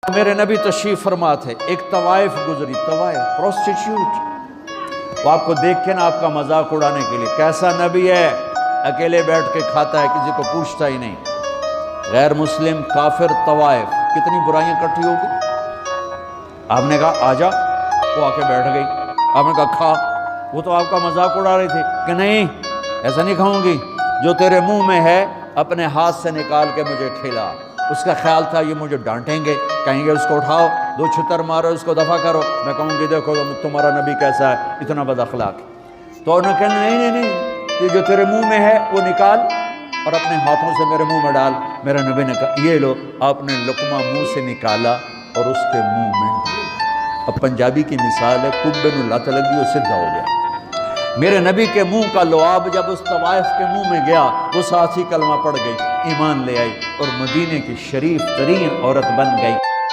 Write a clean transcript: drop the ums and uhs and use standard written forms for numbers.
میرے نبی تشریف فرما تھے، ایک طوائف گزری، طوائف پروسٹیٹیوٹ، وہ آپ کو دیکھ کے نا آپ کا مذاق اڑانے کے لیے، کیسا نبی ہے، اکیلے بیٹھ کے کھاتا ہے، کسی کو پوچھتا ہی نہیں، غیر مسلم، کافر، طوائف، کتنی برائیاں اکٹھی ہو گئی۔ آپ نے کہا آجا، وہ آ کے بیٹھ گئی، آپ نے کہا کھا، وہ تو آپ کا مذاق اڑا رہی تھی کہ نہیں ایسا نہیں کھاؤں گی، جو تیرے منہ میں ہے اپنے ہاتھ سے نکال کے مجھے کھلا۔ اس کا خیال تھا یہ مجھے ڈانٹیں گے، کہیں گے اس کو اٹھاؤ، دو چھتر مارو، اس کو دفع کرو، میں کہوں گی دیکھو تمہارا نبی کیسا ہے، اتنا بد اخلاق۔ تو انہوں نے کہا نہیں، یہ جو تیرے منہ میں ہے وہ نکال اور اپنے ہاتھوں سے میرے منہ میں ڈال۔ میرے نبی نے کہا یہ لو، آپ نے لقمہ منہ سے نکالا اور اس کے منہ میں ڈالا۔ اب پنجابی کی مثال ہے، کبے نو لت لگی اور سدھا ہو گیا۔ میرے نبی کے منہ کا لعاب جب اس طوائف کے منہ میں گیا، وہ ساتھ ہی کلمہ پڑھ گئی، ایمان لے آئی اور مدینے کی شریف ترین عورت بن گئی۔